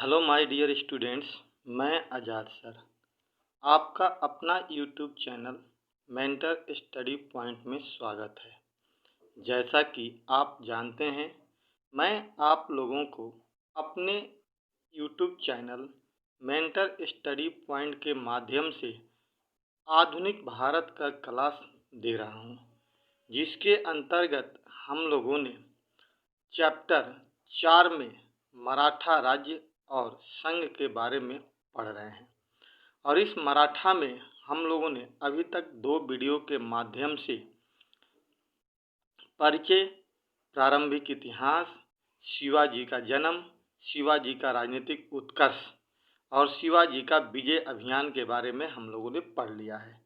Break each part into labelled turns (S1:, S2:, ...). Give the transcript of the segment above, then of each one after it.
S1: Hello my dear students. मैं आज़ाद sir आपका अपना YouTube channel mentor study point में स्वागत है। जैसा कि आप जानते हैं, मैं आप लोगों को अपने YouTube channel mentor study point के माध्यम से आधुनिक भारत का क्लास दे रहा हूं, जिसके अंतर्गत हम लोगों ने चैप्टर 4 में मराठा राज्य और संघ के बारे में पढ़ रहे हैं। और इस मराठा में हम लोगों ने अभी तक 2 वीडियो के माध्यम से परिचय, प्रारंभिक इतिहास, शिवाजी का जन्म, शिवाजी का राजनीतिक उत्कर्ष और शिवाजी का विजय अभियान के बारे में हम लोगों ने पढ़ लिया है।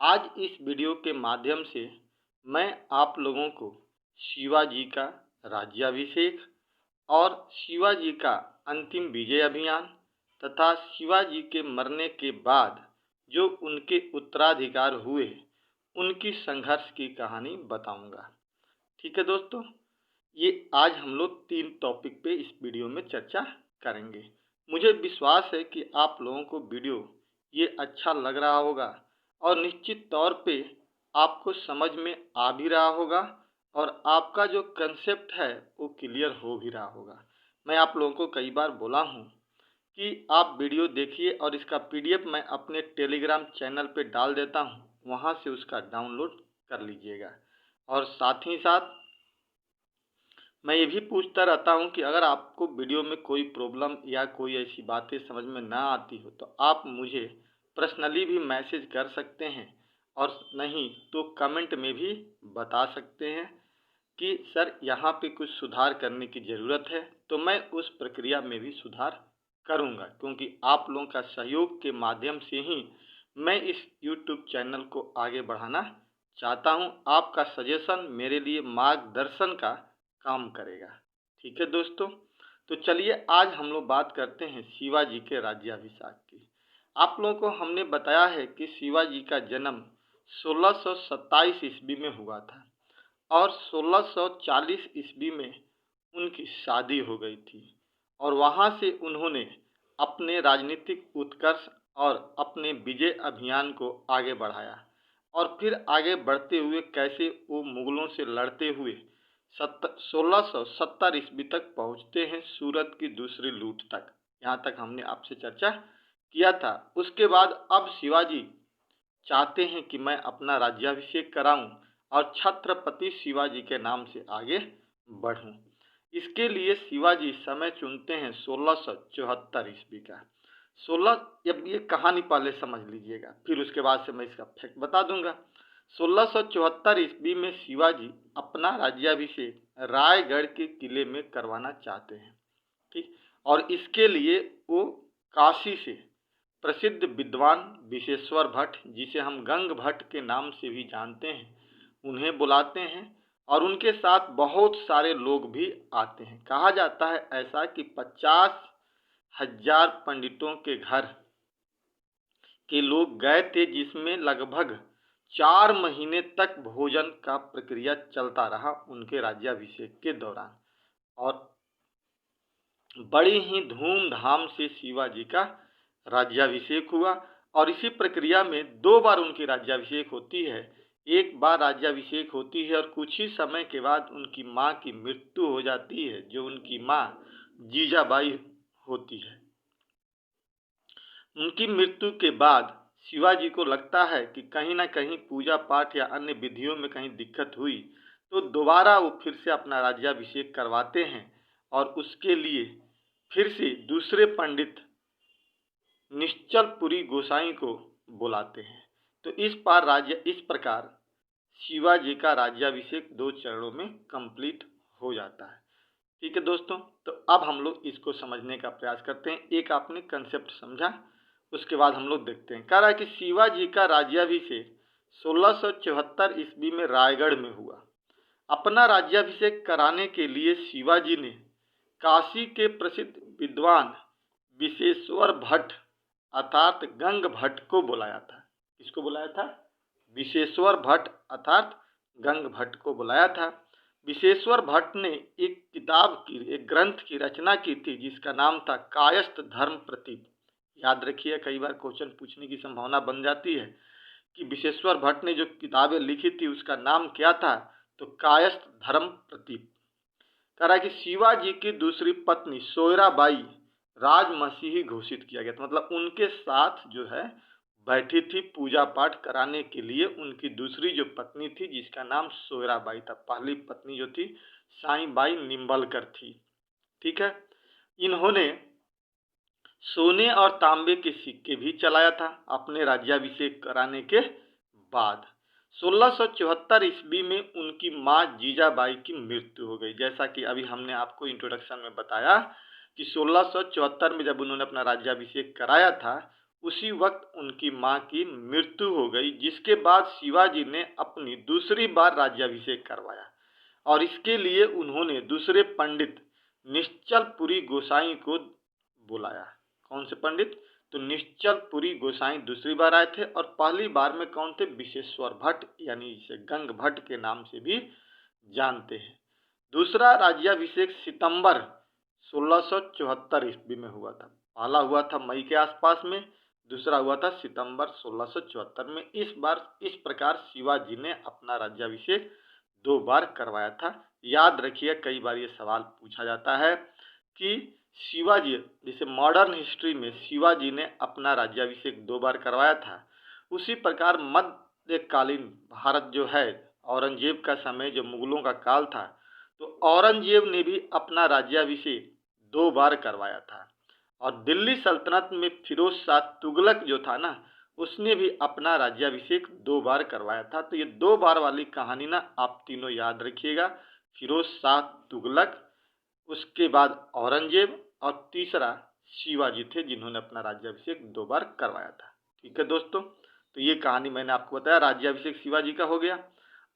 S1: आज इस वीडियो के माध्यम से मैं आप लोगों को शिवाजी का राज्याभिषेक और शिवाजी का अंतिम विजय अभियान तथा शिवाजी के मरने के बाद जो उनके उत्तराधिकार हुए उनकी संघर्ष की कहानी बताऊंगा। ठीक है दोस्तों, ये आज हम लोग 3 टॉपिक पे इस वीडियो में चर्चा करेंगे। मुझे विश्वास है कि आप लोगों को वीडियो ये अच्छा लग रहा होगा और निश्चित तौर पे आपको समझ में आ भी रहा होगा और आपका जो कंसेप्ट है वो क्लियर हो भी रहा होगा। मैं आप लोगों को कई बार बोला हूँ कि आप वीडियो देखिए और इसका पीडीएफ मैं अपने टेलीग्राम चैनल पे डाल देता हूँ, वहाँ से उसका डाउनलोड कर लीजिएगा। और साथ ही साथ मैं ये भी पूछता रहता हूँ कि अगर आपको वीडियो में कोई प्रॉब्लम या कोई ऐसी बातें समझ में ना आती हो तो आप मुझे पर्सनली भी मैसेज कर सकते हैं और नहीं तो कमेंट में भी बता सकते हैं कि सर यहाँ पे कुछ सुधार करने की ज़रूरत है, तो मैं उस प्रक्रिया में भी सुधार करूँगा, क्योंकि आप लोगों का सहयोग के माध्यम से ही मैं इस यूट्यूब चैनल को आगे बढ़ाना चाहता हूँ। आपका सजेशन मेरे लिए मार्गदर्शन का काम करेगा। ठीक है दोस्तों, तो चलिए आज हम लोग बात करते हैं शिवाजी के राज्याभिषेक की। आप लोगों को हमने बताया है कि शिवाजी का जन्म 1627 ईस्वी में हुआ था और 1640 ईस्वी में उनकी शादी हो गई थी और वहाँ से उन्होंने अपने राजनीतिक उत्कर्ष और अपने विजय अभियान को आगे बढ़ाया और फिर आगे बढ़ते हुए कैसे वो मुगलों से लड़ते हुए 1670 ईस्वी तक पहुँचते हैं, सूरत की दूसरी लूट तक। यहाँ तक हमने आपसे चर्चा किया था। उसके बाद अब शिवाजी चाहते हैं कि मैं अपना राज्याभिषेक कराऊं और छत्रपति शिवाजी के नाम से आगे बढ़ूं। इसके लिए शिवाजी समय चुनते हैं 1674 ईस्वी का। 16 अब ये कहानी पहले समझ लीजिएगा, फिर उसके बाद से मैं इसका फैक्ट बता दूंगा। 1674 ईस्वी में शिवाजी अपना राज्याभिषेक रायगढ़ के किले में करवाना चाहते हैं। ठीक, और इसके लिए वो काशी से प्रसिद्ध विद्वान विशेश्वर भट्ट, जिसे हम गंग भट्ट के नाम से भी जानते हैं, उन्हें बुलाते हैं और उनके साथ बहुत सारे लोग भी आते हैं। कहा जाता है ऐसा कि 50,000 पंडितों के घर के लोग गए थे, जिसमें लगभग 4 महीने तक भोजन का प्रक्रिया चलता रहा उनके राज्याभिषेक के दौरान और बड़ी ही धूमधाम से शिवाजी का राज्याभिषेक हुआ। और इसी प्रक्रिया में 2 बार उनकी राज्याभिषेक होती है। एक बार राज्याभिषेक होती है और कुछ ही समय के बाद उनकी माँ की मृत्यु हो जाती है, जो उनकी माँ जीजाबाई होती है। उनकी मृत्यु के बाद शिवाजी को लगता है कि कहीं ना कहीं पूजा पाठ या अन्य विधियों में कहीं दिक्कत हुई, तो दोबारा वो फिर से अपना राज्याभिषेक करवाते हैं और उसके लिए फिर से दूसरे पंडित निश्चलपुरी गोसाई को बुलाते हैं। तो इस प्रकार शिवाजी का राज्याभिषेक 2 चरणों में कंप्लीट हो जाता है। ठीक है दोस्तों, तो अब हम लोग इसको समझने का प्रयास करते हैं। एक आपने कंसेप्ट समझा, उसके बाद हम लोग देखते हैं। कह रहा है कि शिवाजी का राज्याभिषेक 1674 ईस्वी में रायगढ़ में हुआ। अपना राज्याभिषेक कराने के लिए शिवाजी ने काशी के प्रसिद्ध विद्वान विशेश्वर भट्ट अर्थात गंग भट्ट को बुलाया था। किसको बुलाया था? विशेश्वर भट्ट अर्थात गंग भट्ट को बुलाया था। विश्वेश्वर भट्ट ने एक ग्रंथ की रचना की थी जिसका नाम था कायस्थ धर्म प्रतीप। याद रखिए, कई बार क्वेश्चन पूछने की संभावना बन जाती है कि विश्वेश्वर भट्ट ने जो किताबें लिखी थी उसका नाम क्या था, तो कायस्थ धर्म प्रतीप। कह रहा है कि शिवाजी की दूसरी पत्नी सोयराबाई राजमसीही घोषित किया गया था, मतलब उनके साथ जो है बैठी थी पूजा पाठ कराने के लिए उनकी दूसरी जो पत्नी थी जिसका नाम सोयराबाई था। पहली पत्नी जो थी साईबाई निम्बलकर थी। ठीक है, इन्होंने सोने और तांबे के सिक्के भी चलाया था अपने राज्याभिषेक कराने के बाद। 1674 ईस्वी में उनकी मां जीजाबाई की मृत्यु हो गई। जैसा कि अभी हमने आपको इंट्रोडक्शन में बताया कि 1674 में जब उन्होंने अपना राज्याभिषेक कराया था उसी वक्त उनकी मां की मृत्यु हो गई, जिसके बाद शिवाजी ने अपनी दूसरी बार राज्याभिषेक करवाया और इसके लिए उन्होंने दूसरे पंडित निश्चलपुरी गोसाई को बुलाया। कौन से पंडित? तो निश्चलपुरी गोसाई दूसरी बार आए थे और पहली बार में कौन थे? विश्वेश्वर भट्ट, यानी इसे गंग भट्ट के नाम से भी जानते हैं। दूसरा राज्याभिषेक सितंबर 1674 ईस्वी में हुआ था। पहला हुआ था मई के आसपास में, दूसरा हुआ था सितंबर 1674 में। इस प्रकार शिवाजी ने अपना राज्याभिषेक 2 बार करवाया था। याद रखिए, कई बार ये सवाल पूछा जाता है कि शिवाजी, जैसे मॉडर्न हिस्ट्री में शिवाजी ने अपना राज्याभिषेक 2 बार करवाया था, उसी प्रकार मध्यकालीन भारत जो है, औरंगजेब का समय जो मुगलों का काल था, तो औरंगजेब ने भी अपना राज्याभिषेक 2 बार करवाया था। और दिल्ली सल्तनत में फिरोज शाह तुगलक जो था ना, उसने भी अपना राज्याभिषेक 2 बार करवाया था। तो ये 2 बार वाली कहानी ना आप तीनों याद रखिएगा। फिरोज शाह तुगलक, उसके बाद औरंगजेब और तीसरा शिवाजी थे जिन्होंने अपना राज्याभिषेक 2 बार करवाया था। ठीक है दोस्तों, तो ये कहानी मैंने आपको बताया, राज्याभिषेक शिवाजी का हो गया।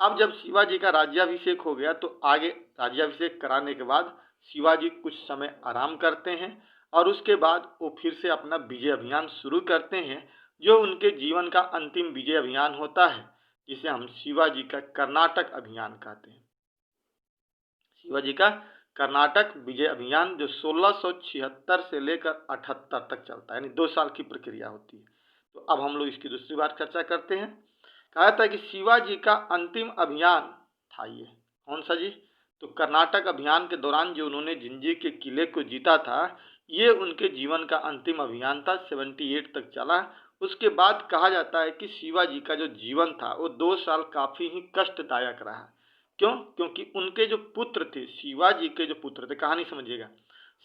S1: अब जब शिवाजी का राज्याभिषेक हो गया तो आगे राज्याभिषेक कराने के बाद शिवाजी कुछ समय आराम करते हैं और उसके बाद वो फिर से अपना विजय अभियान शुरू करते हैं, जो उनके जीवन का अंतिम विजय अभियान होता है, जिसे हम शिवाजी का कर्नाटक अभियान कहते हैं। शिवाजी का कर्नाटक विजय अभियान जो 1676 से लेकर 78 तक चलता है, यानी 2 साल की प्रक्रिया होती है। तो अब हम लोग इसकी दूसरी बार चर्चा करते हैं। कहा था कि शिवाजी का अंतिम अभियान था ये कौन सा जी? तो कर्नाटक अभियान के दौरान जो उन्होंने जिंजी के किले को जीता था, ये उनके जीवन का अंतिम अभियान था, 78 तक चला। उसके बाद कहा जाता है कि शिवाजी का जो जीवन था वो 2 साल काफी ही कष्टदायक रहा। क्यों? क्योंकि उनके जो पुत्र थे, शिवाजी के जो पुत्र थे, कहानी समझिएगा,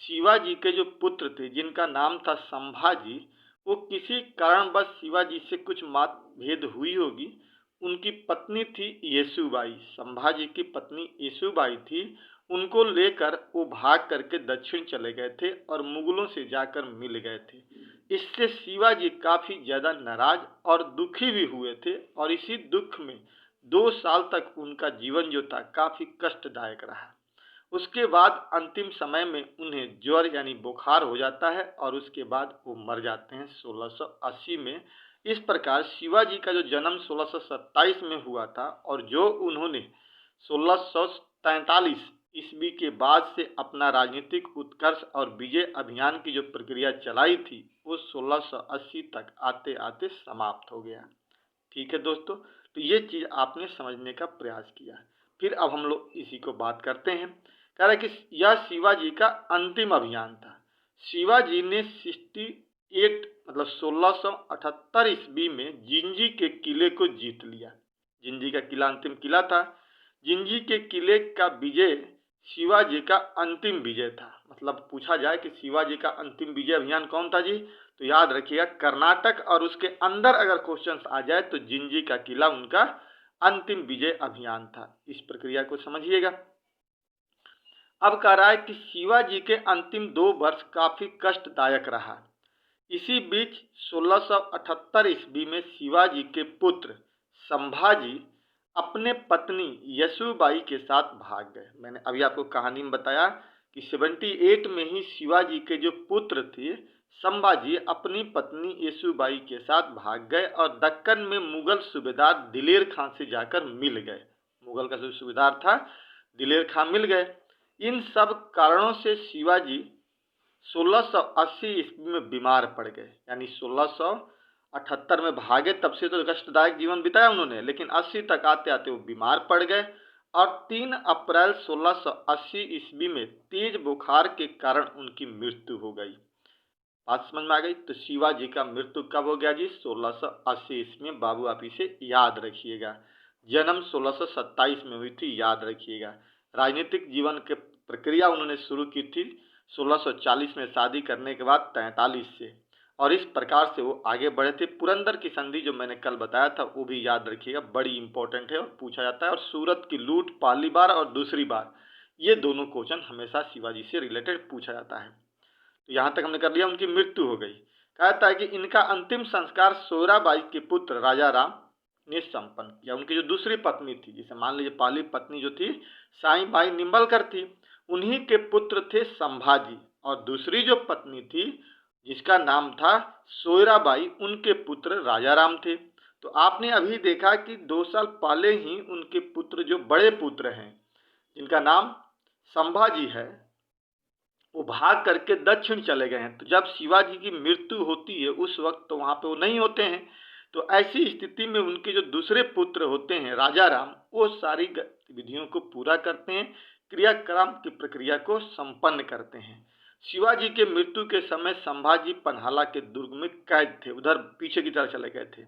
S1: शिवाजी के जो पुत्र थे जिनका नाम था संभाजी, वो किसी कारणवश शिवाजी से कुछ मतभेद हुई होगी। उनकी पत्नी थी येसुबाई, संभाजी की पत्नी येसुबाई थी। उनको लेकर वो भाग करके दक्षिण चले गए थे और मुगलों से जाकर मिल गए थे। इससे शिवाजी काफी ज्यादा नाराज और दुखी भी हुए थे और इसी दुख में 2 साल तक उनका जीवन जो था काफी कष्टदायक रहा। उसके बाद अंतिम समय में उन्हें ज्वर यानी बुखार हो जाता है और उसके बाद वो मर जाते हैं 1680 में। इस प्रकार शिवाजी का जो जन्म 1627 में हुआ था और जो उन्होंने 1643 ईस्वी के बाद से अपना राजनीतिक उत्कर्ष और विजय अभियान की जो प्रक्रिया चलाई थी, वो 1680 तक आते आते समाप्त हो गया। ठीक है दोस्तों, तो ये चीज़ आपने समझने का प्रयास किया। फिर अब हम लोग इसी को बात करते हैं। कह रहा है कि यह शिवाजी का अंतिम अभियान था। शिवाजी ने 68 मतलब 1678 ईस्वी में जिंजी के किले को जीत लिया। जिंजी का किला अंतिम किला था। जिंजी के किले का विजय शिवाजी का अंतिम विजय था। मतलब पूछा जाए कि शिवाजी का अंतिम विजय अभियान कौन था जी, तो याद रखिएगा कर्नाटक और उसके अंदर अगर क्वेश्चंस आ जाए तो जिंजी का किला उनका अंतिम विजय अभियान था। इस प्रक्रिया को समझिएगा। अब कह रहा है कि शिवाजी के अंतिम 2 वर्ष काफी कष्टदायक रहा। इसी बीच 1678 ईस्वी में शिवाजी के पुत्र संभाजी अपने पत्नी येसुबाई के साथ भाग गए। मैंने अभी आपको कहानी में बताया कि 78 में ही शिवाजी के जो पुत्र थे संभाजी अपनी पत्नी येसुबाई के साथ भाग गए और दक्कन में मुगल सूबेदार दिलेर खां से जाकर मिल गए। मुगल का जो सूबेदार था दिलेर खां मिल गए। इन सब कारणों से शिवाजी 1680 ईस्वी में बीमार पड़ गए, यानी 1678 में भागे, तब से तो कष्टदायक जीवन बिताया उन्होंने, लेकिन 80 तक आते आते वो बीमार पड़ गए और 3 अप्रैल 1680 ईस्वी में तेज बुखार के कारण उनकी मृत्यु हो गई। बात समझ में आ गई। तो शिवाजी का मृत्यु कब हो गया जी? 1680 ईस्वी में। बाबू आप इसे याद रखिएगा। जन्म 1627 में हुई थी, याद रखिएगा। राजनीतिक जीवन के प्रक्रिया उन्होंने शुरू की थी 1640 में शादी करने के बाद 43 से, और इस प्रकार से वो आगे बढ़े थे। पुरंदर की संधि जो मैंने कल बताया था वो भी याद रखिएगा, बड़ी इंपॉर्टेंट है और पूछा जाता है। और सूरत की लूट पहली बार और दूसरी बार, ये दोनों क्वेश्चन हमेशा शिवाजी से रिलेटेड पूछा जाता है। तो यहाँ तक हमने कर लिया, उनकी मृत्यु हो गई। कहता है कि इनका अंतिम संस्कार सोयराबाई के पुत्र राजा राम ने संपन्न किया। उनकी जो दूसरी पत्नी थी, जिसे मान लीजिए पहली पत्नी जो थी साई बाई निम्बलकर थी, उन्हीं के पुत्र थे संभाजी, और दूसरी जो पत्नी थी जिसका नाम था सोयराबाई, उनके पुत्र राजा राम थे। तो आपने अभी देखा कि 2 साल पहले ही उनके पुत्र, जो बड़े पुत्र हैं जिनका नाम संभाजी है, वो भाग करके दक्षिण चले गए हैं। तो जब शिवाजी की मृत्यु होती है उस वक्त तो वहां पे वो नहीं होते हैं। तो ऐसी स्थिति में उनके जो दूसरे पुत्र होते हैं राजा राम, वो सारी गतिविधियों को पूरा करते हैं, क्रियाक्रम की प्रक्रिया को संपन्न करते हैं। शिवाजी के मृत्यु के समय संभाजी पन्हाला के दुर्ग में कैद थे, उधर पीछे की तरफ चले गए थे,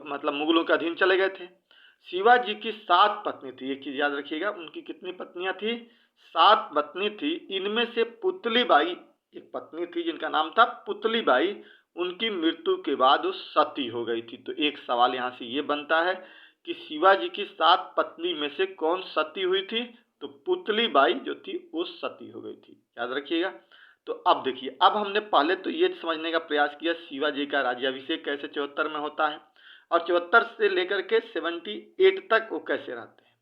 S1: मतलब मुगलों के अधीन चले गए थे। शिवाजी की 7 पत्नी थी, एक चीज याद रखिएगा, उनकी कितनी पत्नियां थी? 7 पत्नी थी। इनमें से पुतलीबाई एक पत्नी थी जिनका नाम था पुतलीबाई, उनकी मृत्यु के बाद वो सती हो गई थी। तो एक सवाल यहाँ से ये बनता है कि शिवाजी की 7 पत्नी में से कौन सती हुई थी? तो पुतलीबाई जो थी वो सती हो गई थी, याद रखिएगा। तो अब देखिए, अब हमने पहले तो ये समझने का प्रयास किया शिवाजी का राज्याभिषेक कैसे 74 में होता है, और 74 से लेकर के 78 तक वो कैसे रहते हैं,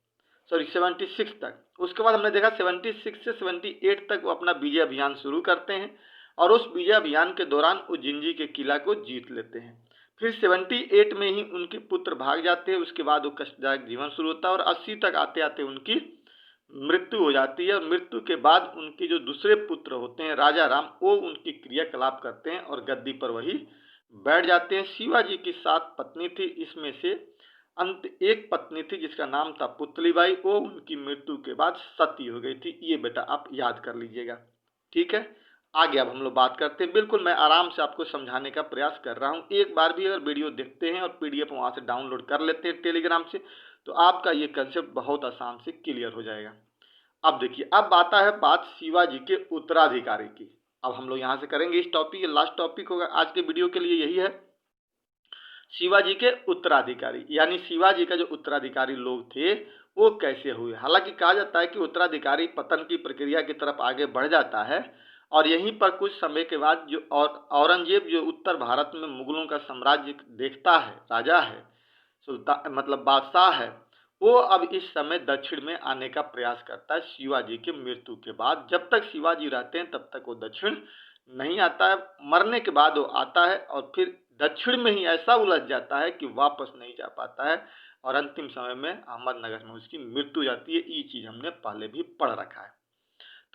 S1: सॉरी 76 तक। उसके बाद हमने देखा 76 से 78 तक वो अपना विजय अभियान शुरू करते हैं, और उस विजय अभियान के दौरान उज्जैन के किला को जीत लेते हैं। फिर 78 में ही उनके पुत्र भाग जाते हैं। उसके बाद वो कष्टदायक जीवन शुरू होता है, और 80 तक आते आते उनकी मृत्यु हो जाती है। और मृत्यु के बाद उनके जो दूसरे पुत्र होते हैं राजा राम, वो उनकी क्रियाकलाप करते हैं और गद्दी पर वही बैठ जाते हैं। शिवाजी की 7 पत्नी थी, इसमें से अंत एक पत्नी थी जिसका नाम था पुतलीबाई, वो उनकी मृत्यु के बाद सती हो गई थी। ये बेटा आप याद कर लीजिएगा, ठीक है। आगे अब हम लोग बात करते हैं। बिल्कुल मैं आराम से आपको समझाने का प्रयास कर रहा हूँ। एक बार भी अगर वीडियो देखते हैं और PDF वहाँ से डाउनलोड कर लेते हैं टेलीग्राम से, तो आपका ये कंसेप्ट बहुत आसान से क्लियर हो जाएगा। अब देखिए, अब आता है बात शिवाजी के उत्तराधिकारी की। अब हम लोग यहाँ से करेंगे इस टॉपिक, लास्ट टॉपिक होगा आज के वीडियो के लिए, यही है शिवाजी के उत्तराधिकारी, यानी शिवाजी का जो उत्तराधिकारी लोग थे वो कैसे हुए। हालांकि कहा जाता है कि उत्तराधिकारी पतन की प्रक्रिया की तरफ आगे बढ़ जाता है, और यहीं पर कुछ समय के बाद जो औरंगजेब जो उत्तर भारत में मुगलों का साम्राज्य देखता है, राजा है, सुल्तान मतलब बादशाह है, वो अब इस समय दक्षिण में आने का प्रयास करता है शिवाजी के मृत्यु के बाद। जब तक शिवाजी रहते हैं तब तक वो दक्षिण नहीं आता है, मरने के बाद वो आता है, और फिर दक्षिण में ही ऐसा उलझ जाता है कि वापस नहीं जा पाता है, और अंतिम समय में अहमदनगर में उसकी मृत्यु हो जाती है। ये चीज हमने पहले भी पढ़ रखा है।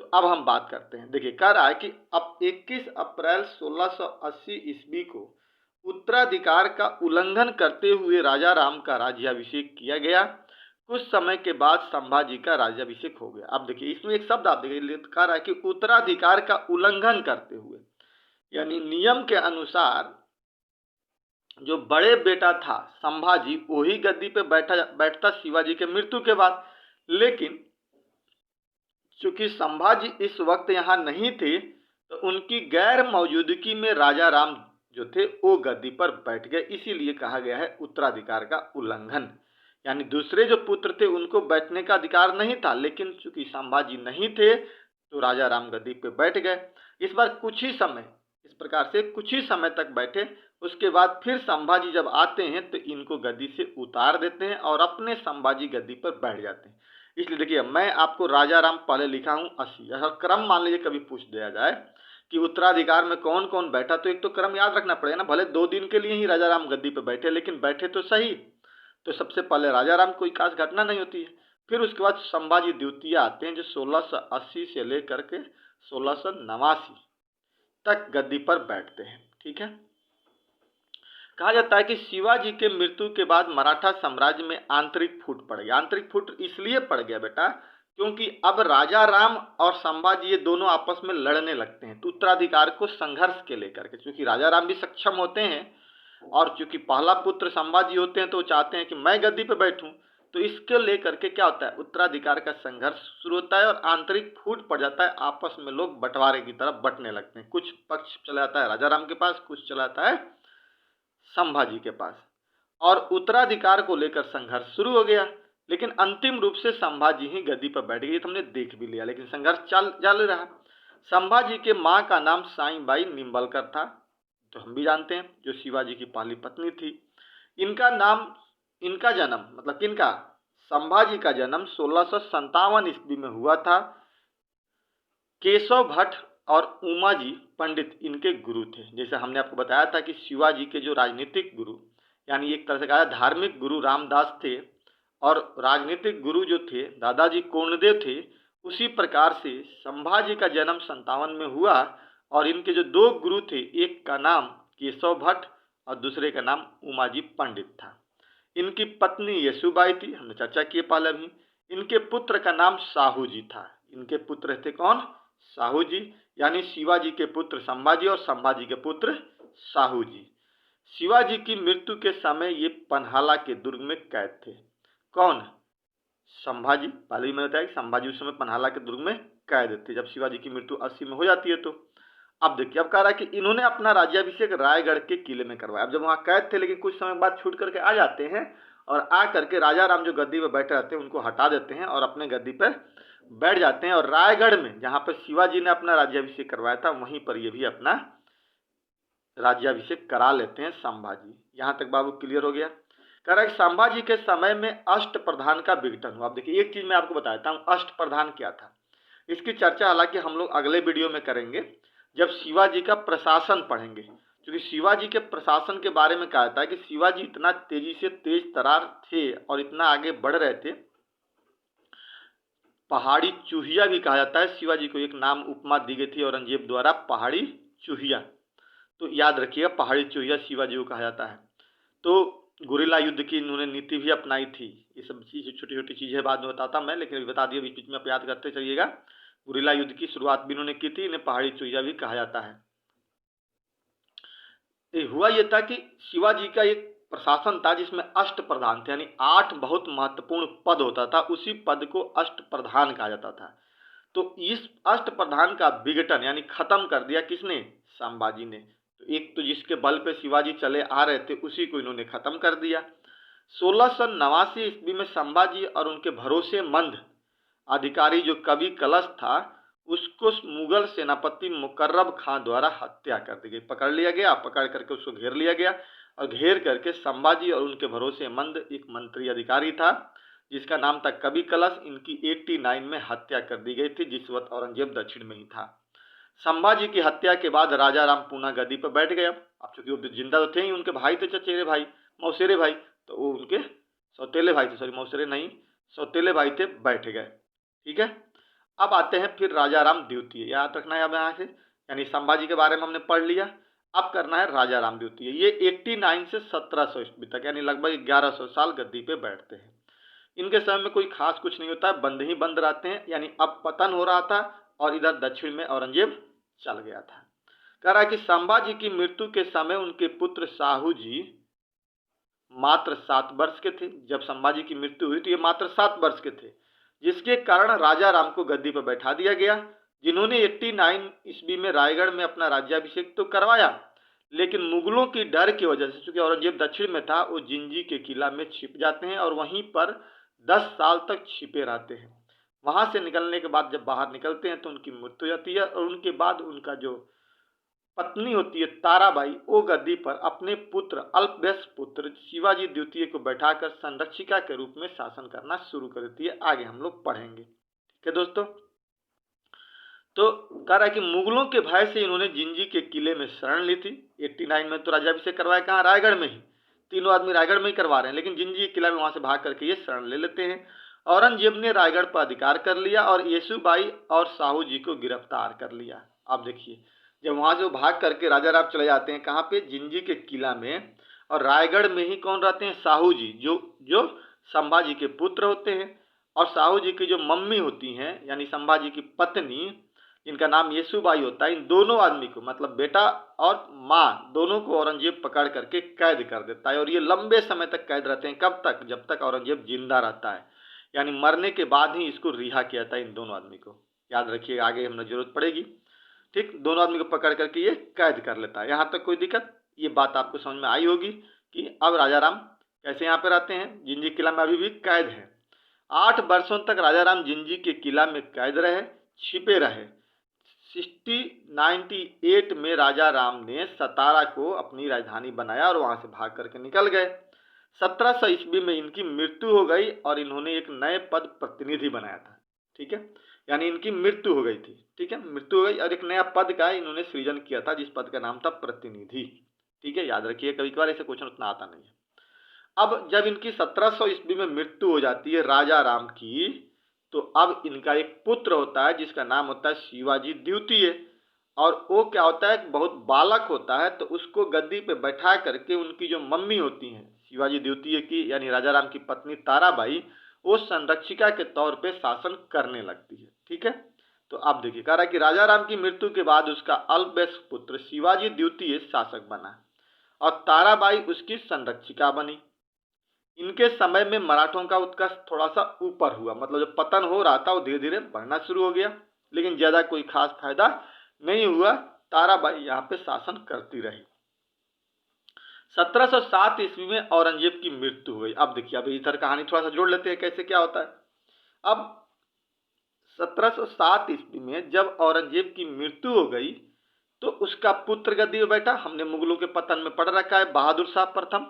S1: तो अब हम बात करते हैं। देखिए, कह रहा है कि अब 21 अप्रैल 1680 ईस्वी को उत्तराधिकार का उल्लंघन करते हुए राजा राम का राज्याभिषेक किया गया। कुछ समय के बाद संभाजी का राज्याभिषेक हो गया। अब देखिए, इसमें एक शब्द आप देखिए, कह रहा है कि उत्तराधिकार का उल्लंघन करते हुए, यानी नियम के अनुसार जो बड़े बेटा था संभाजी, वही गद्दी पे बैठता शिवाजी के मृत्यु के बाद। लेकिन चूंकि संभाजी इस वक्त यहाँ नहीं थे, तो उनकी गैर मौजूदगी में राजा राम जो थे वो गद्दी पर बैठ गए। इसीलिए कहा गया है उत्तराधिकार का उल्लंघन, यानी दूसरे जो पुत्र थे उनको बैठने का अधिकार नहीं था, लेकिन चूंकि संभाजी नहीं थे तो राजा राम गद्दी पे बैठ गए। इस बार कुछ ही समय, इस प्रकार से कुछ ही समय तक बैठे। उसके बाद फिर संभाजी जब आते हैं तो इनको गद्दी से उतार देते हैं और अपने संभाजी गद्दी पर बैठ जाते हैं। इसलिए देखिए, मैं आपको राजा राम पहले लिखा हूँ 80। अगर क्रम मान लीजिए कभी पूछ दिया जाए कि उत्तराधिकार में कौन कौन बैठा, तो एक तो क्रम याद रखना पड़ेगा ना। भले 2 दिन के लिए ही राजा राम गद्दी पर बैठे, लेकिन बैठे तो सही। तो सबसे पहले राजा राम, कोई खास घटना नहीं होती है। फिर उसके बाद संभाजी द्वितीय आते हैं जो 1680 से लेकर के 1689 तक गद्दी पर बैठते हैं। ठीक है। कहा जाता है कि शिवाजी के मृत्यु के बाद मराठा साम्राज्य में आंतरिक फूट पड़ गया। आंतरिक फूट इसलिए पड़ गया बेटा क्योंकि अब राजा राम और संभाजी ये दोनों आपस में लड़ने लगते हैं, तो उत्तराधिकार को संघर्ष के लेकर के, क्योंकि राजा राम भी सक्षम होते हैं और चूंकि पहला पुत्र संभाजी होते हैं तो वो चाहते हैं कि मैं गद्दी पर बैठूं, तो इसके लेकर के क्या होता है, उत्तराधिकार का संघर्ष शुरू होता है और आंतरिक फूट पड़ जाता है। आपस में लोग बंटवारे की तरफ बंटने लगते हैं, कुछ पक्ष चला जाता है राजा राम के पास, कुछ चला जाता है संभाजी के पास, और उत्तराधिकार को लेकर संघर्ष शुरू हो गया। लेकिन अंतिम रूप से संभाजी ही गद्दी पर बैठ गए, तो हमने देख भी लिया, लेकिन संघर्ष जारी रहा। संभाजी के मां का नाम साईबाई निंबाळकर था, तो हम भी जानते हैं, जो शिवाजी की पहली पत्नी थी। इनका जन्म मतलब किनका, संभाजी का जन्म 1657 ईस्वी में हुआ था। केशव भट्ट और उमाजी पंडित इनके गुरु थे। जैसे हमने आपको बताया था कि शिवाजी के जो राजनीतिक गुरु, यानी एक तरह से कहा धार्मिक गुरु रामदास थे और राजनीतिक गुरु जो थे दादाजी कोंडदेव थे, उसी प्रकार से संभाजी का जन्म 57 में हुआ और इनके जो दो गुरु थे, एक का नाम केशव भट्ट और दूसरे का नाम उमाजी पंडित था। इनकी पत्नी येसुबाई थी, हमने चर्चा की पहले भी। इनके पुत्र का नाम साहू जी था। इनके पुत्र थे कौन, साहू जी, यानी शिवाजी के पुत्र संभाजी और संभाजी के पुत्र साहू जी। शिवाजी की मृत्यु के समय ये पन्हाला के दुर्ग में कैद थे। कौन, संभाजी। पहले भी मैंने बताया कि संभाजी उस समय पन्हाला के दुर्ग में कैद थे जब शिवाजी की मृत्यु 80 में हो जाती है। तो अब देखिए, अब कह रहा है कि इन्होंने अपना राज्याभिषेक रायगढ़ के किले में करवाया। अब जब वहां कैद थे, लेकिन कुछ समय बाद छूट करके आ जाते हैं और आ करके राजा राम जो गद्दी पर बैठे रहते हैं उनको हटा देते हैं और अपने गद्दी पर बैठ जाते हैं। और रायगढ़ में जहां पर शिवाजी ने अपना राज्याभिषेक करवाया था, वहीं पर ये भी अपना राज्याभिषेक करा लेते हैं संभाजी। यहां तक बाबू क्लियर हो गया। कह रहा है संभाजी के समय में अष्ट प्रधान का विघटन हुआ। अब देखिए, एक चीज मैं आपको बताता हूँ, अष्ट प्रधान क्या था। इसकी चर्चा हालांकि हम लोग अगले वीडियो में करेंगे जब शिवाजी का प्रशासन पढ़ेंगे, क्योंकि शिवाजी के प्रशासन के बारे में कहा जाता है कि शिवाजी इतना तेजी से तेज तरार थे और इतना आगे बढ़ रहे थे, पहाड़ी चूहिया भी कहा जाता है। शिवाजी को एक नाम उपमा दी गई थी औरंगजेब द्वारा, पहाड़ी चूहिया, तो याद रखिएगा, पहाड़ी चूहिया शिवाजी को कहा जाता है। तो गुरिल्ला युद्ध की इन्होंने नीति भी अपनाई थी। ये सब चीज़ छोटी छोटी चीज़ें बाद में बताता मैं, लेकिन अभी बता दिया, बीच बीच में आप याद करते चलिएगा। गुरिल्ला युद्ध की शुरुआत भी इन्होंने की थी, इन्हें पहाड़ी चूहिया भी कहा जाता है। हुआ ये था कि शिवाजी का एक प्रशासन था जिसमें अष्ट प्रधान थे, यानी 8 बहुत महत्वपूर्ण पद होता था, उसी पद को अष्ट प्रधान कहा जाता था। तो इस अष्ट प्रधान का विघटन यानी खत्म कर दिया किसने, संभाजी ने। तो एक तो जिसके बल पे शिवाजी चले आ रहे थे, उसी को इन्होंने खत्म कर दिया। 1689 ईस्वी में संभाजी और उनके भरोसेमंद अधिकारी जो कवि कलश था, उसको मुगल सेनापति मुकर्रब खां द्वारा हत्या कर दी गई। पकड़ लिया गया, पकड़ करके उसको घेर लिया गया और घेर करके संभाजी और उनके भरोसेमंद एक मंत्री अधिकारी था जिसका नाम था कवि कलश, इनकी 89 में हत्या कर दी गई थी, जिस वक्त औरंगजेब दक्षिण में ही था। संभाजी की हत्या के बाद राजा राम पुनः गद्दी पर बैठ गया। अब चूंकि वो जिंदा तो थे ही, उनके भाई थे, चचेरे भाई, मौसेरे भाई, तो वो उनके सौतेले भाई थे, सॉरी मौसेरे नहीं, सौतेले भाई थे, बैठ गए। ठीक है। अब आते हैं फिर राजा राम द्वितीय, याद रखना है अब यहाँ से, यानी संभाजी के बारे में हमने पढ़ लिया। अब करना है राजा राम द्वितीय। ये 89 से 1700 ईस्वी तक, यानी लगभग 1100 साल गद्दी पे बैठते हैं। इनके समय में कोई खास कुछ नहीं होता है, बंद ही बंद रहते हैं, यानी अब पतन हो रहा था और इधर दक्षिण में औरंगजेब चल गया था। कह रहा है कि संभाजी की मृत्यु के समय उनके पुत्र साहू जी मात्र 7 वर्ष के थे। जब संभाजी की मृत्यु हुई तो ये मात्र 7 वर्ष के थे, जिसके कारण राजा राम को गद्दी पर बैठा दिया गया, जिन्होंने 89 ईस्वी में रायगढ़ में अपना राज्याभिषेक तो करवाया, लेकिन मुगलों की डर की वजह से, चूंकि औरंगजेब दक्षिण में था, वो जिंजी के किला में छिप जाते हैं और वहीं पर 10 साल तक छिपे रहते हैं। वहां से निकलने के बाद जब बाहर निकलते हैं तो उनकी मृत्यु हो जाती है और उनके बाद उनका जो पत्नी होती है ताराबाई, वो गद्दी पर अपने पुत्र अल्पवयस्क पुत्र शिवाजी द्वितीय को बैठाकर संरक्षिका के रूप में शासन करना शुरू कर देती है। आगे हम लोग पढ़ेंगे। ठीक है दोस्तों। तो कह रहा है कि मुगलों के भय से इन्होंने जिंजी के किले में शरण ली थी। 89 में तो राज्याभिषेक करवाया कहाँ, रायगढ़ में ही, तीनों आदमी रायगढ़ में ही करवा रहे हैं, लेकिन जिंजी के किला में वहां से भाग करके ये शरण ले लेते हैं औरंगजेब ने रायगढ़ पर अधिकार कर लिया और येसुबाई और साहू जी को गिरफ्तार कर लिया। अब देखिए, जब वहां से वो भाग करके राजा राम चले जाते हैं कहाँ पे, जिंजी के किला में, और रायगढ़ में ही कौन रहते हैं, साहू जी, जो जो संभाजी के पुत्र होते हैं। और साहू जी की जो मम्मी होती हैं यानी संभाजी की पत्नी, जिनका नाम येसुबाई होता है, इन दोनों आदमी को, मतलब बेटा और माँ दोनों को औरंगजेब पकड़ करके कैद कर देता है। और ये लंबे समय तक कैद रहते हैं। कब तक, जब तक औरंगजेब जिंदा रहता है, यानी मरने के बाद ही इसको रिहा किया था इन दोनों आदमी को। याद रखिए, आगे हमें जरूरत पड़ेगी। ठीक, दोनों आदमी को पकड़ करके ये कैद कर लेता है। यहाँ तक कोई दिक्कत, ये बात आपको समझ में आई होगी कि अब राजा राम कैसे यहाँ पे रहते हैं, जिंजी किला में अभी भी कैद है। 8 वर्षों तक राजा राम जिंजी के किला में कैद रहे, छिपे रहे। 1698 में राजा राम ने सतारा को अपनी राजधानी बनाया और वहां से भाग करके निकल गए। 1700 ईस्वी में इनकी मृत्यु हो गई और इन्होंने एक नए पद प्रतिनिधि बनाया था। ठीक है, यानी इनकी मृत्यु हो गई थी। ठीक है, मृत्यु हो गई और एक नया पद का इन्होंने सृजन किया था, जिस पद का नाम था प्रतिनिधि। ठीक है, याद रखिए, कभी कभार ऐसे क्वेश्चन उतना आता नहीं है। अब जब इनकी 1700 ईस्वी में मृत्यु हो जाती है राजा राम की, तो अब इनका एक पुत्र होता है जिसका नाम होता है शिवाजी द्वितीय। और वो क्या होता है, बहुत बालक होता है, तो उसको गद्दी पे बैठा करके उनकी जो मम्मी होती हैं शिवाजी द्वितीय की, यानी राजा राम की पत्नी ताराबाई, वो संरक्षिका के तौर पे शासन करने लगती है। ठीक है, तो आप देखिए, कह रहा है कि राजा राम की मृत्यु के बाद उसका अल्पवयस्क पुत्र शिवाजी द्वितीय शासक बना और ताराबाई उसकी संरक्षिका बनी। इनके समय में मराठों का उत्कर्ष थोड़ा सा ऊपर हुआ, मतलब जो पतन हो रहा था वो धीरे धीरे बढ़ना शुरू हो गया, लेकिन ज्यादा कोई खास फायदा नहीं हुआ। ताराबाई यहाँ पे शासन करती रही। 1707 ईस्वी में औरंगजेब की मृत्यु हुई। अब देखिए, अब इधर कहानी थोड़ा सा जोड़ लेते हैं कैसे क्या होता है। अब 1707 ईस्वी में जब औरंगजेब की मृत्यु हो गई तो उसका पुत्र गद्दी में बैठा। हमने मुगलों के पतन में पढ़ रखा है, बहादुर शाह प्रथम।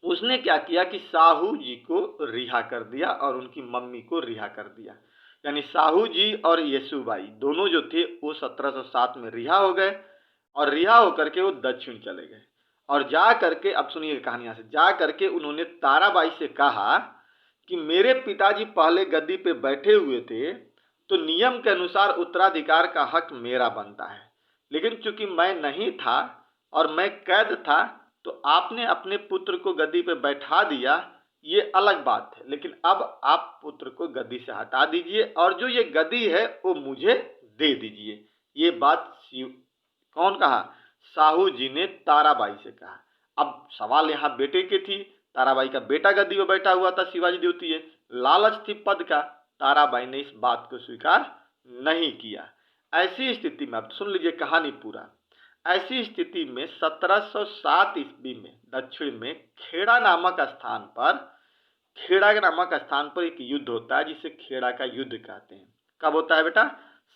S1: उसने क्या किया कि साहू जी को रिहा कर दिया और उनकी मम्मी को रिहा कर दिया। यानी साहू जी और येसुबाई दोनों जो थे वो 1707 में रिहा हो गए और रिहा होकर के वो दक्षिण चले गए। और जा करके, अब सुनिए कहानी यहाँ से, जा करके उन्होंने ताराबाई से कहा कि मेरे पिताजी पहले गद्दी पे बैठे हुए थे तो नियम के अनुसार उत्तराधिकार का हक मेरा बनता है, लेकिन चूंकि मैं नहीं था और मैं कैद था तो आपने अपने पुत्र को गद्दी पे बैठा दिया, ये अलग बात है, लेकिन अब आप पुत्र को गद्दी से हटा दीजिए और जो ये गद्दी है वो मुझे दे दीजिए। ये बात कौन कहा, साहू जी ने ताराबाई से कहा। अब सवाल यहाँ बेटे की थी, ताराबाई का बेटा गद्दी पे बैठा हुआ था शिवाजी द्वितीय, लालच थी पद का, ताराबाई ने इस बात को स्वीकार नहीं किया। ऐसी स्थिति में, अब सुन लीजिए कहानी पूरा, ऐसी स्थिति में 1707 ईस्वी में दक्षिण में खेड़ा नामक स्थान पर, खेड़ा के नामक स्थान पर एक युद्ध होता है जिसे खेड़ा का युद्ध कहते हैं। कब होता है बेटा,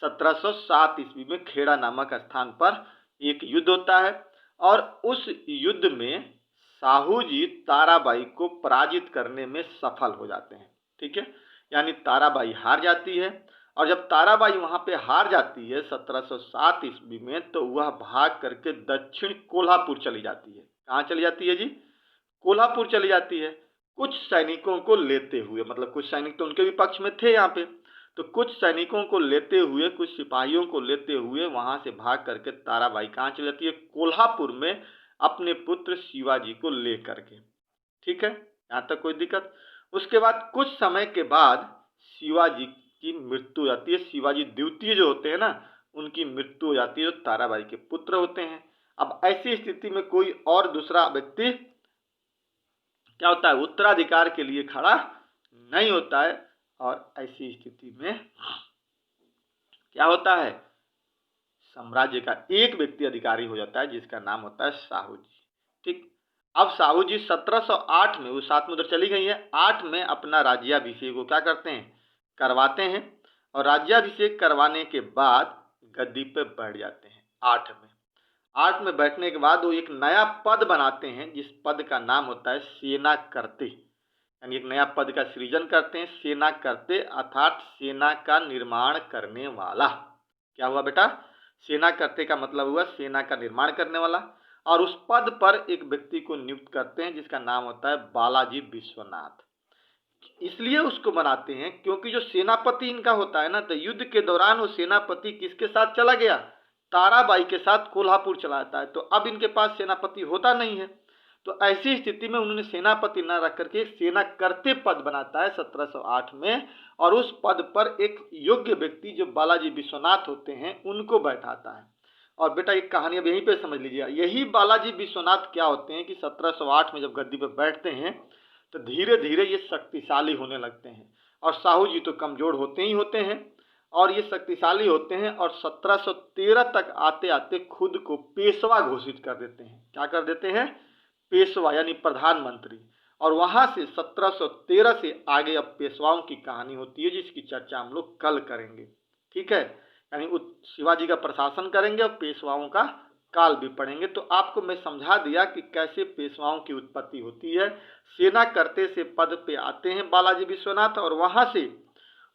S1: 1707 ईस्वी में खेड़ा नामक स्थान पर एक युद्ध होता है और उस युद्ध में साहू जी ताराबाई को पराजित करने में सफल हो जाते हैं। ठीक है, यानी ताराबाई हार जाती है और जब ताराबाई वहां पे हार जाती है 1707 ईस्वी में, तो वह भाग करके दक्षिण कोल्हापुर चली जाती है। कहाँ चली जाती है जी, कोल्हापुर चली जाती है, कुछ सैनिकों को लेते हुए, मतलब कुछ सैनिक तो उनके भी पक्ष में थे यहाँ पे, तो कुछ सैनिकों को लेते हुए, कुछ सिपाहियों को लेते हुए वहां से भाग करके ताराबाई कहाँ चली जाती है, कोल्हापुर में, अपने पुत्र शिवाजी को ले करके। ठीक है, यहाँ तक कोई दिक्कत। उसके बाद कुछ समय के बाद शिवाजी की मृत्यु हो जाती है। शिवाजी द्वितीय जो होते हैं ना, उनकी मृत्यु हो जाती है, जो ताराबाई के पुत्र होते हैं। अब ऐसी स्थिति में कोई और दूसरा व्यक्ति क्या होता है, उत्तराधिकार के लिए खड़ा नहीं होता है और ऐसी स्थिति में क्या होता है, साम्राज्य का एक व्यक्ति अधिकारी हो जाता है जिसका नाम होता है साहू जी। ठीक, अब साहू जी 1708 में, वो 7 में उधर चली गई है, 8 में अपना राज्याभिषेक को क्या करते हैं, करवाते हैं और राज्याभिषेक करवाने के बाद गद्दी पे बैठ जाते हैं। 8 में बैठने के बाद वो एक नया पद बनाते हैं जिस पद का नाम होता है सेना करते, यानी एक नया पद का सृजन करते हैं, सेना करते, अर्थात सेना का निर्माण करने वाला। क्या हुआ बेटा, सेना करते का मतलब हुआ सेना का निर्माण करने वाला। और उस पद पर एक व्यक्ति को नियुक्त करते हैं जिसका नाम होता है बालाजी विश्वनाथ। इसलिए उसको बनाते हैं क्योंकि जो सेनापति इनका होता है ना, तो युद्ध के दौरान वो सेनापति किसके साथ चला गया, ताराबाई के साथ कोल्हापुर चला जाता है। तो अब इनके पास सेनापति होता नहीं है, तो ऐसी स्थिति में उन्होंने सेनापति न रख करके एक सेना करते पद बनाता है 1708 में, और उस पद पर एक योग्य व्यक्ति जो बालाजी विश्वनाथ होते हैं उनको बैठाता है। और बेटा एक कहानी अब यहीं पे समझ लीजिए, यही बालाजी विश्वनाथ क्या होते हैं कि 1708 में जब गद्दी पर बैठते हैं तो धीरे धीरे ये शक्तिशाली होने लगते हैं, और साहू जी तो कमजोर होते ही होते हैं और ये शक्तिशाली होते हैं, और 1713 तक आते आते खुद को पेशवा घोषित कर देते हैं। क्या कर देते हैं, पेशवा यानी प्रधानमंत्री। और वहां से 1713 से आगे अब पेशवाओं की कहानी होती है जिसकी चर्चा हम लोग कल करेंगे, ठीक है। यानी शिवाजी का प्रशासन करेंगे और पेशवाओं का काल भी पढ़ेंगे। तो आपको मैं समझा दिया कि कैसे पेशवाओं की उत्पत्ति होती है। सेना करते से पद पे आते हैं बालाजी विश्वनाथ, और वहां से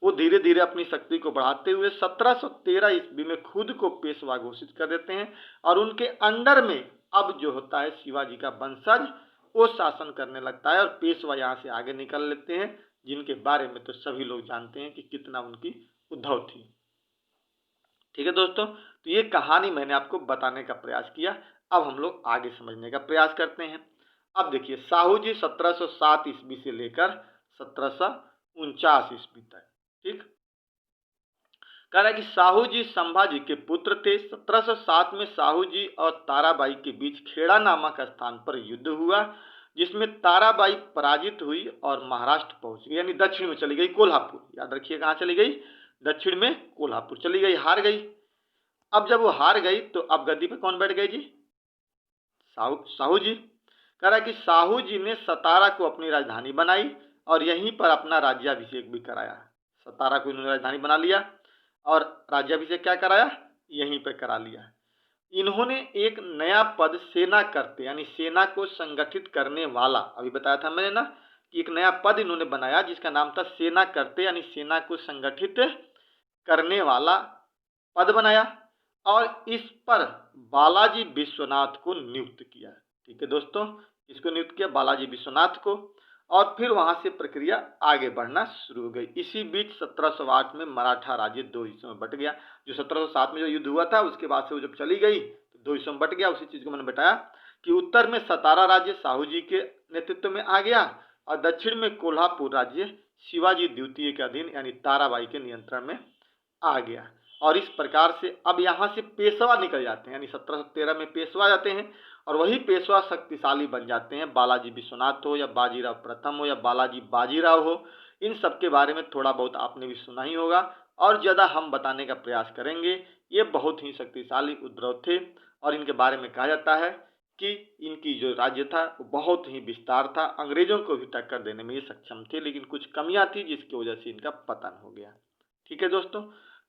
S1: वो धीरे धीरे अपनी शक्ति को बढ़ाते हुए 1713 ईस्वी में खुद को पेशवा घोषित कर देते हैं, और उनके अंडर में अब जो होता है शिवाजी का वंशज वो शासन करने लगता है, और पेशवा यहाँ से आगे निकल लेते हैं, जिनके बारे में तो सभी लोग जानते हैं कि कितना उनकी उद्धव थी। ठीक है दोस्तों, तो ये कहानी मैंने आपको बताने का प्रयास किया। अब हम लोग आगे समझने का प्रयास करते हैं। अब देखिए, साहू जी 1707 ईस्वी से लेकर 1749 ईस्वी तक, ठीक। कह रहा है कि साहू जी संभाजी के पुत्र थे। 1707 में साहू जी और ताराबाई के बीच खेड़ा नामक स्थान पर युद्ध हुआ, जिसमें ताराबाई पराजित हुई और महाराष्ट्र पहुंच गई, यानी दक्षिण में चली गई, कोल्हापुर। याद रखिए कहाँ चली गई, दक्षिण में कोल्हापुर चली गई, हार गई। अब जब वो हार गई तो अब गद्दी पे कौन बैठ गए जी, साहू जी। कह रहा है कि साहू जी ने सतारा को अपनी राजधानी बनाई और यहीं पर अपना राज्याभिषेक भी कराया। सतारा को इन्होंने राजधानी बना लिया और राज्याभिषेक क्या कराया, यहीं पर करा लिया। इन्होंने एक नया पद सेना करते यानी सेना को संगठित करने वाला, अभी बताया था मैंने ना कि एक नया पद इन्होंने बनाया जिसका नाम था सेना करते यानी सेना को संगठित करने वाला पद बनाया, और इस पर बालाजी विश्वनाथ को नियुक्त किया। ठीक है दोस्तों, इसको नियुक्त किया बालाजी विश्वनाथ को, और फिर वहां से प्रक्रिया आगे बढ़ना शुरू हो गई। इसी बीच 1708 में मराठा राज्य दो हिस्सों में बट गया। जो 1707 में जो युद्ध हुआ था उसके बाद से वो जब चली गई तो दो हिस्सों में बट गया। उसी चीज को मैंने बताया कि उत्तर में सतारा राज्य साहू जी के नेतृत्व में आ गया, और दक्षिण में कोल्हापुर राज्य शिवाजी द्वितीय के अधीन यानी ताराबाई के नियंत्रण में आ गया। और इस प्रकार से अब यहाँ से पेशवा निकल जाते हैं, यानी 1713 में पेशवा जाते हैं, और वही पेशवा शक्तिशाली बन जाते हैं। बालाजी विश्वनाथ हो या बाजीराव प्रथम हो या बालाजी बाजीराव हो, इन सब के बारे में थोड़ा बहुत आपने भी सुना ही होगा, और ज़्यादा हम बताने का प्रयास करेंगे। ये बहुत ही शक्तिशाली उपद्रव थे, और इनके बारे में कहा जाता है कि इनकी जो राज्य था वो बहुत ही विस्तार था, अंग्रेजों को भी टक्कर देने में ये सक्षम थे, लेकिन कुछ कमियां थी जिसकी वजह से इनका पतन हो गया। ठीक है दोस्तों,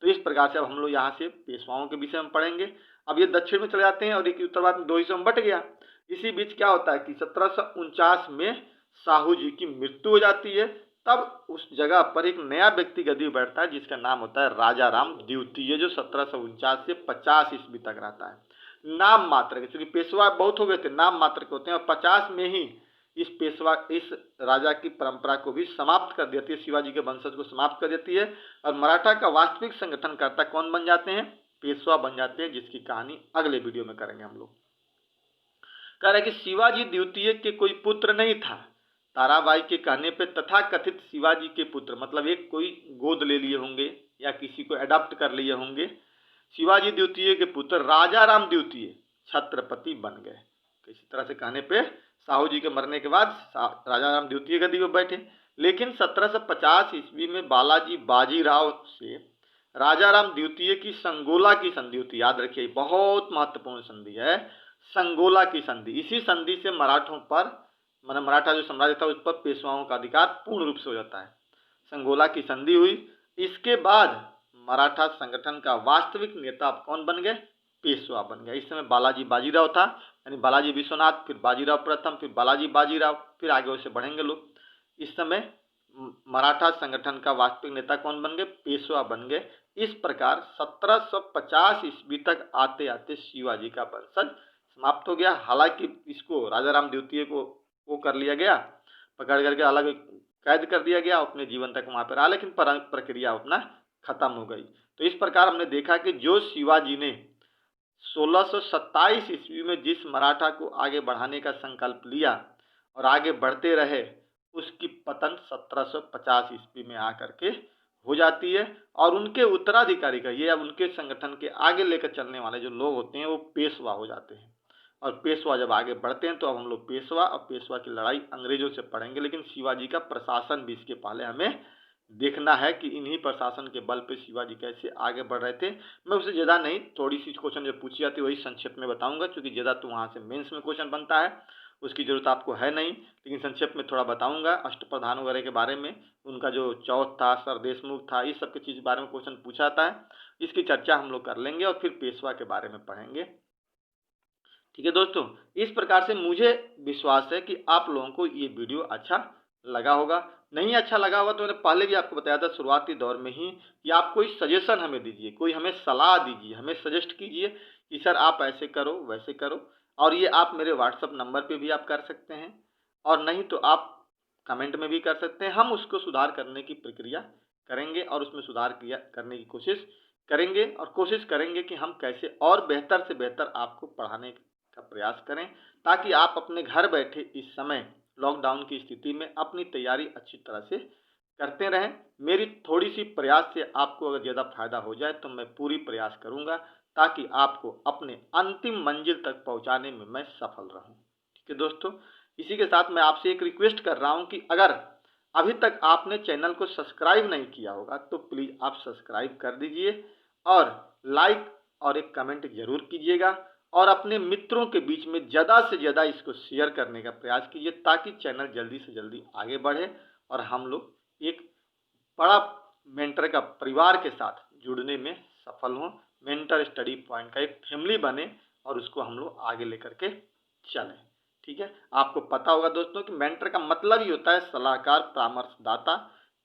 S1: तो इस प्रकार से अब हम लोग यहाँ से पेशवाओं के विषय में पढ़ेंगे। अब ये दक्षिण में चले जाते हैं और एक उत्तरवाद में दो हिस्सों में बट गया। इसी बीच क्या होता है कि 1749 में साहू जी की मृत्यु हो जाती है। तब उस जगह पर एक नया व्यक्ति गद्दी बैठता है जिसका नाम होता है राजा राम द्वितीय, जो 1749 से 50 ईस्वी तक रहता है। नाम मात्र के, क्योंकि पेशवा बहुत हो गए थे, नाम मात्र के होते हैं, और 50 में ही इस राजा की परंपरा को भी समाप्त कर देती है, शिवाजी के वंशज को समाप्त कर देती है, और मराठा का वास्तविक संगठनकर्ता कौन बन जाते हैं, पेशवा बन जाते हैं, जिसकी कहानी अगले वीडियो में करेंगे हम लोग। कह रहे कि शिवाजी द्वितीय के कोई पुत्र नहीं था। ताराबाई के कहने पे तथाकथित शिवाजी के पुत्र, मतलब एक कोई गोद ले लिए होंगे या किसी को अडॉप्ट कर लिए होंगे, शिवाजी द्वितीय के पुत्र राजा राम द्वितीय छत्रपति बन गए। किसी तरह से कहने पे साहू जी के मरने के बाद राजा राम द्वितीय गद्दी पर बैठे। लेकिन 1750 ईस्वी में बालाजी बाजीराव से राजा राम द्वितीय की संगोला की संधि होती है। याद रखिए, बहुत महत्वपूर्ण संधि है संगोला की संधि। इसी संधि से मराठों पर, मतलब मराठा जो साम्राज्य था उस पर पेशवाओं का अधिकार पूर्ण रूप से हो जाता है। संगोला की संधि हुई, इसके बाद मराठा संगठन का वास्तविक नेता कौन बन गए, पेशवा बन गया। इस समय बालाजी बाजीराव था, यानी बालाजी विश्वनाथ, फिर बाजीराव प्रथम, फिर बालाजी बाजीराव, फिर आगे वैसे बढ़ेंगे लोग। इस समय मराठा संगठन का वास्तविक नेता कौन बन गए, पेशवा बन गए। इस प्रकार 1750 ईस्वी तक आते आते शिवाजी का वंशज समाप्त हो गया। हालांकि इसको राजा राम द्वितीय को वो कर लिया गया, पकड़ करके अलग कैद कर दिया गया, अपने जीवन तक वहाँ पर रहा, लेकिन प्रक्रिया अपना खत्म हो गई। तो इस प्रकार हमने देखा कि जो शिवाजी ने 1627 ईस्वी में जिस मराठा को आगे बढ़ाने का संकल्प लिया और आगे बढ़ते रहे, उसकी पतन 1750 ईस्वी में आकर के हो जाती है। और उनके उत्तराधिकारी का ये, अब उनके संगठन के आगे लेकर चलने वाले जो लोग होते हैं वो पेशवा हो जाते हैं। और पेशवा जब आगे बढ़ते हैं तो अब हम लोग पेशवा और पेशवा की लड़ाई अंग्रेजों से पढ़ेंगे, लेकिन शिवाजी का प्रशासन भी इसके पहले हमें देखना है कि इन्हीं प्रशासन के बल पे शिवाजी कैसे आगे बढ़ रहे थे। मैं उससे ज़्यादा नहीं, थोड़ी सी क्वेश्चन जो पूछी जाती है वही संक्षेप में बताऊंगा, क्योंकि ज़्यादा तो वहाँ से मेंस में क्वेश्चन बनता है, उसकी ज़रूरत आपको है नहीं, लेकिन संक्षेप में थोड़ा बताऊंगा। अष्टप्रधान वगैरह के बारे में, उनका जो चौथ था, सर देशमुख था, इस सब की चीज़ बारे में क्वेश्चन पूछा जाता है, इसकी चर्चा हम लोग कर लेंगे और फिर पेशवा के बारे में पढ़ेंगे। ठीक है दोस्तों, इस प्रकार से मुझे विश्वास है कि आप लोगों को ये वीडियो अच्छा लगा होगा। नहीं अच्छा लगा होगा तो मैंने पहले भी आपको बताया था शुरुआती दौर में ही कि आप कोई सजेशन हमें दीजिए, कोई हमें सलाह दीजिए, हमें सजेस्ट कीजिए कि सर आप ऐसे करो वैसे करो। और ये आप मेरे व्हाट्सअप नंबर पे भी आप कर सकते हैं, और नहीं तो आप कमेंट में भी कर सकते हैं। हम उसको सुधार करने की प्रक्रिया करेंगे और उसमें सुधार किया करने की कोशिश करेंगे, और कोशिश करेंगे कि हम कैसे और बेहतर से बेहतर आपको पढ़ाने का प्रयास करें, ताकि आप अपने घर बैठे इस समय लॉकडाउन की स्थिति में अपनी तैयारी अच्छी तरह से करते रहें। मेरी थोड़ी सी प्रयास से आपको अगर ज़्यादा फायदा हो जाए तो मैं पूरी प्रयास करूंगा, ताकि आपको अपने अंतिम मंजिल तक पहुंचाने में मैं सफल रहूं। ठीक है दोस्तों, इसी के साथ मैं आपसे एक रिक्वेस्ट कर रहा हूं कि अगर अभी तक आपने चैनल को सब्सक्राइब नहीं किया होगा तो प्लीज़ आप सब्सक्राइब कर दीजिए, और लाइक और एक कमेंट जरूर कीजिएगा, और अपने मित्रों के बीच में ज़्यादा से ज़्यादा इसको शेयर करने का प्रयास कीजिए, ताकि चैनल जल्दी से जल्दी आगे बढ़े और हम लोग एक बड़ा मेंटर का परिवार के साथ जुड़ने में सफल हों, मेंटर स्टडी पॉइंट का एक फैमिली बने और उसको हम लोग आगे लेकर के चलें। ठीक है, आपको पता होगा दोस्तों कि मेंटर का मतलब ही होता है सलाहकार, परामर्शदाता,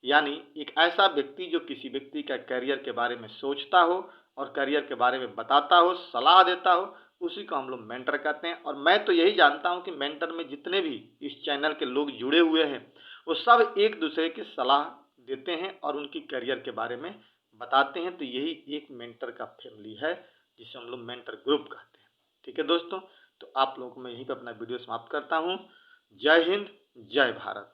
S1: यानी एक ऐसा व्यक्ति जो किसी व्यक्ति का करियर के बारे में सोचता हो और करियर के बारे में बताता हो, सलाह देता हो, उसी को हम लोग मेंटर कहते हैं। और मैं तो यही जानता हूं कि मेंटर में जितने भी इस चैनल के लोग जुड़े हुए हैं वो सब एक दूसरे की सलाह देते हैं और उनकी करियर के बारे में बताते हैं। तो यही एक मेंटर का फैमिली है, जिसे हम लोग मेंटर ग्रुप कहते हैं। ठीक है दोस्तों, तो आप लोगों को मैं यहीं पर अपना वीडियो समाप्त करता हूँ। जय हिंद, जय भारत।